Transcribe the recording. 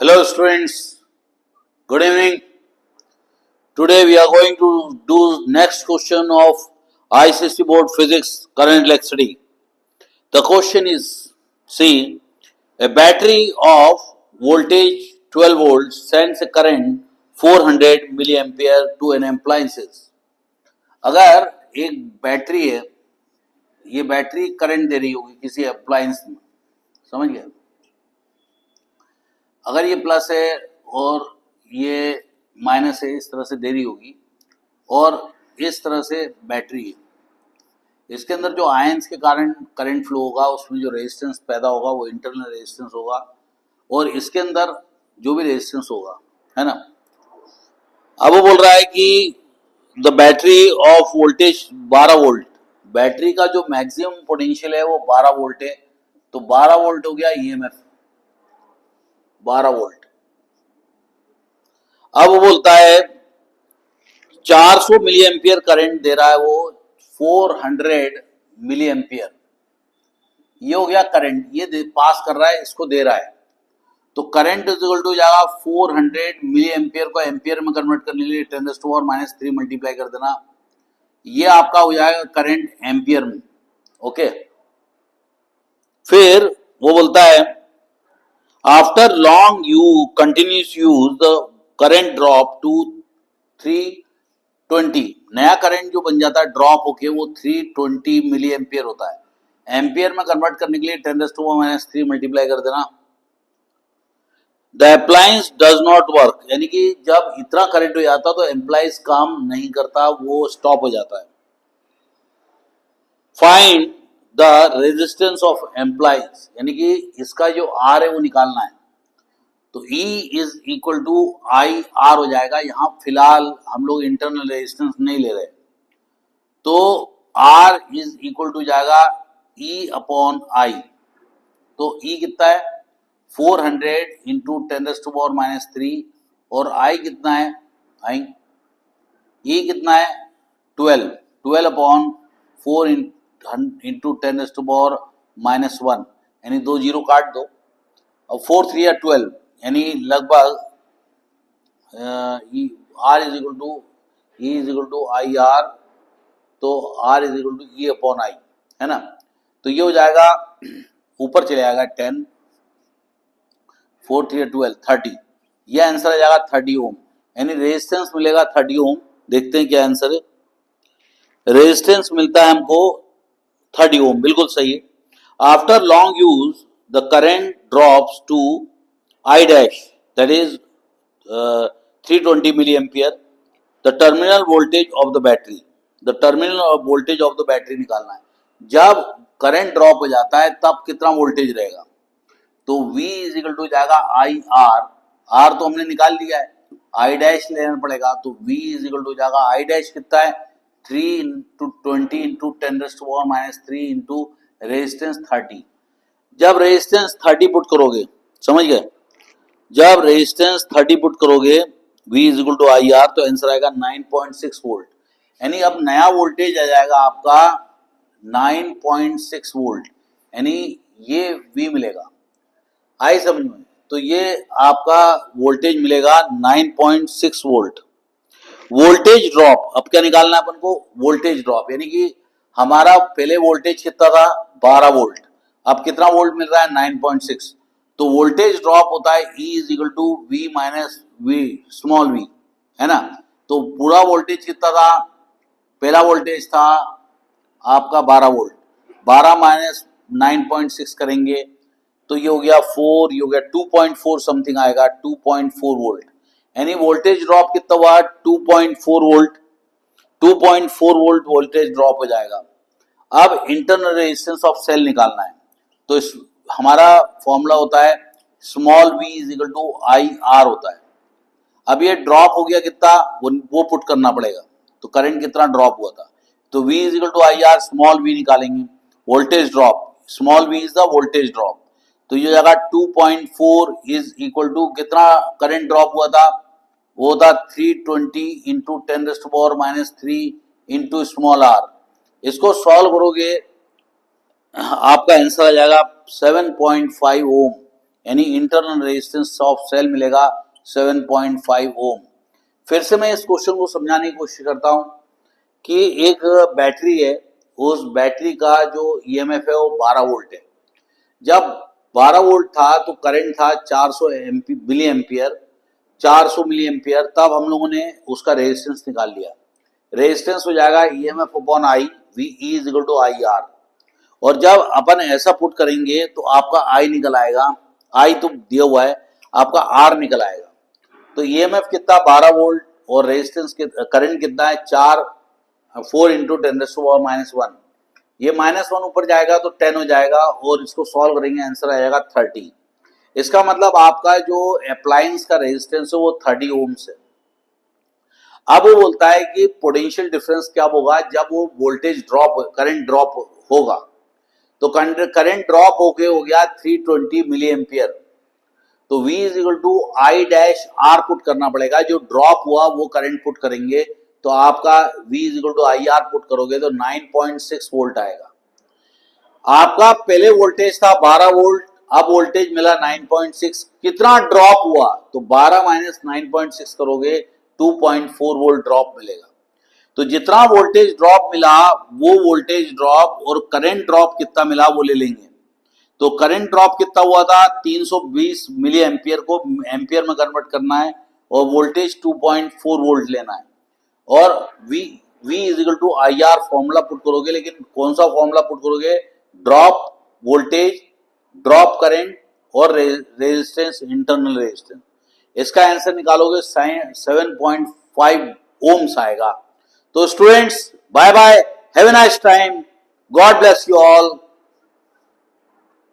Hello students, good evening. Today we are going to do next question of ICSE Board Physics current electricity. The question is, see, a battery of voltage 12 volts sends a current 400 milliampere to an appliances. अगर एक battery है, ये battery current दे रही होगी किसी appliance में, समझ गए? अगर ये प्लस है और ये माइनस है, इस तरह से दे रही होगी और इस तरह से बैटरी है, इसके अंदर जो आयंस के कारण करंट फ्लो होगा उसमें जो रेजिस्टेंस पैदा होगा वो इंटरनल रेजिस्टेंस होगा और इसके अंदर जो भी रेजिस्टेंस होगा, है ना। अब वो बोल रहा है कि the battery of voltage 12 volt, battery का जो मैक्सिमम पोटेंशियल है वो 12 वोल्ट है, तो 12 वोल्ट हो गया ईएमएफ 12 वोल्ट। अब वो बोलता है 400 मिली एम्पियर करंट दे रहा है वो 400 मिली एम्पियर, ये हो गया करंट, ये पास कर रहा है, इसको दे रहा है, तो करंट इज इक्वल टू जाएगा 400 मिली एम्पियर को एम्पियर में कन्वर्ट करने के लिए 10⁻³ मल्टीप्लाई कर देना, ये आपका हो जाएगा करंट एम्पियर में। ओके, फिर वो बोलता है after long you continuous use the current drop to 320, नया करंट जो बन जाता है ड्रॉप होके वो 320 मिली एम्पियर होता है, एम्पियर में कन्वर्ट करने के लिए 10⁻³ मल्टीप्लाई कर देना। The appliance does not work, यानी कि जब इतना करंट हो जाता तो एम्प्लाइज काम नहीं करता, वो स्टॉप हो जाता है। Find the resistance of employees, यानी कि इसका जो आर है वो निकालना है, तो E is equal to I R हो जाएगा। यहां फिलहाल हम लोग इंटरनल रेजिस्टेंस नहीं ले रहे, तो R इज इक्वल टू जाएगा E अपॉन आई, तो E कितना है 400 इंटू 10⁻³ और I कितना है, I E कितना है 12 अपॉन 4 इंटू 10⁻⁻1, यानी 2 जीरो काट दो, और 4 3 या 12, यानी लगभग R is equal to E is equal to I R, तो R is equal to E upon I, है ना। तो ये हो जाएगा, ऊपर चले जाएगा 10, 4 3 12 30, ये आंसर आ जाएगा 30 ओम, यानी रेजिस्टेंस मिलेगा 30 ओम। देखते हैं क्या आंसर है, रेजिस्टेंस मिलता है हमको 30 ओम, बिल्कुल सही है। After long use the current drops to I dash, that is 320 milliampere, the terminal voltage of the battery, the terminal voltage of the battery निकालना है। जब करंट ड्रॉप हो जाता है तब कितना वोल्टेज रहेगा, तो V इज इक्वल टू जाएगा आई आर, आर तो हमने निकाल लिया है, आई डैश लेना पड़ेगा, तो V इज इक्वल टू जाएगा आई डैश कितना है 3 इंटू 20 इंटू 10⁻³ इंटू रेजिस्टेंस 30। जब रेजिस्टेंस 30 पुट करोगे, समझ गए, जब रेजिस्टेंस 30 पुट करोगे V is equal to I R, तो आंसर आएगा 9.6 वोल्ट, यानी अब नया वोल्टेज आ जाएगा आपका 9.6 वोल्ट, यानी ये V मिलेगा, आई समझ में, तो ये आपका वोल्टेज मिलेगा 9.6 वोल्ट। वोल्टेज ड्रॉप, अब क्या निकालना है अपन को, वोल्टेज ड्रॉप, यानी कि हमारा पहले वोल्टेज कितना था 12 वोल्ट, अब कितना वोल्ट मिल रहा है 9.6, तो वोल्टेज ड्रॉप होता है E is equal to V minus V small v, है ना। तो पूरा वोल्टेज कितना था, पहला वोल्टेज था आपका 12 वोल्ट, 12 माइनस 9.6 करेंगे तो ये हो गया 4, ये हो गया 2.4 समथिंग आएगा, 2.4 वोल्ट, यानी वोल्टेज ड्रॉप कितना हुआ 2.4 वोल्ट, 2.4 वोल्ट वोल्टेज ड्रॉप हो जाएगा। अब इंटरनल रेजिस्टेंस ऑफ सेल निकालना है, तो इस हमारा फॉर्मूला होता है small v is equal to I R होता है। अब ये ड्रॉप हो गया कितना, वो पुट करना पड़ेगा, तो करंट कितना ड्रॉप हुआ था, तो v is equal to I R, small v निकालेंगे, voltage drop, small v is the voltage drop, तो ये जगह 2.4 इज इक्वल टू कितना करंट ड्रॉप हुआ था, वो था 320 इंटू 10⁻³ इंटू स्मॉल r। इसको सॉल्व करोगे आपका आंसर आ जाएगा 7.5 ओम, यानी इंटरनल रेजिस्टेंस ऑफ सेल मिलेगा 7.5 ओम। फिर से मैं इस क्वेश्चन को समझाने की कोशिश करता हूं कि एक बैटरी है, उस बैटरी का जो ईएमएफ है वो 12 वोल्ट है। जब 12 वोल्ट था तो करंट था 400 मिली एम्पियर, 400 मिली एम्पियर। तब हम लोगों ने उसका रेजिस्टेंस निकाल लिया। रेजिस्टेंस हो जाएगा EMF upon I, V is equal to I R. और जब अपन ऐसा पुट करेंगे तो आपका आई निकल आएगा, आई तो दिया हुआ है, आपका आर निकल आएगा। तो ईएमएफ कितना 12 वोल्ट और रेजिस्टेंस करंट कितना है 4 इंटू 10⁻⁻1। ये -1 ऊपर जाएगा तो 10 हो जाएगा और इसको सॉल्व करेंगे आंसर आ जाएगा 30। इसका मतलब आपका जो अप्लायंस का रेजिस्टेंस है वो 30 ओम्स है। अब वो बोलता है कि पोटेंशियल डिफरेंस क्या होगा जब वो वोल्टेज ड्रॉप, करंट ड्रॉप होगा। तो करंट ड्रॉप होके हो गया 320 मिली एम्पियर। तो V is equal to I dash R put करना पड़ेगा। जो ड्रॉप हुआ वो करंट पुट करेंगे तो आपका V is equal to I R put करोगे तो 9.6 वोल्ट आएगा। आपका पहले वोल्टेज था 12 वोल्ट, अब वोल्टेज मिला 9.6। कितना ड्रॉप हुआ तो 12 माइनस 9.6 करोगे 2.4 वोल्ट ड्रॉप मिलेगा। तो जितना वोल्टेज ड्रॉप मिला वो वोल्टेज ड्रॉप और करंट ड्रॉप कितना मिला वो ले लेंगे। तो करंट ड्रॉप कितना हुआ था 320 मिली एम्पियर को एम्पियर में कन्वर्ट करना है और वोल्टेज 2.4 वोल्ट लेना है। और V is equal to I R formula put करोगे, लेकिन कौन सा फॉर्मूला पुट करोगे? ड्रॉप वोल्टेज, ड्रॉप करंट और रेजिस्टेंस, इंटरनल रेजिस्टेंस। इसका आंसर निकालोगे 7.5 ओम्स आएगा। तो students bye bye, have a nice time, God bless you all.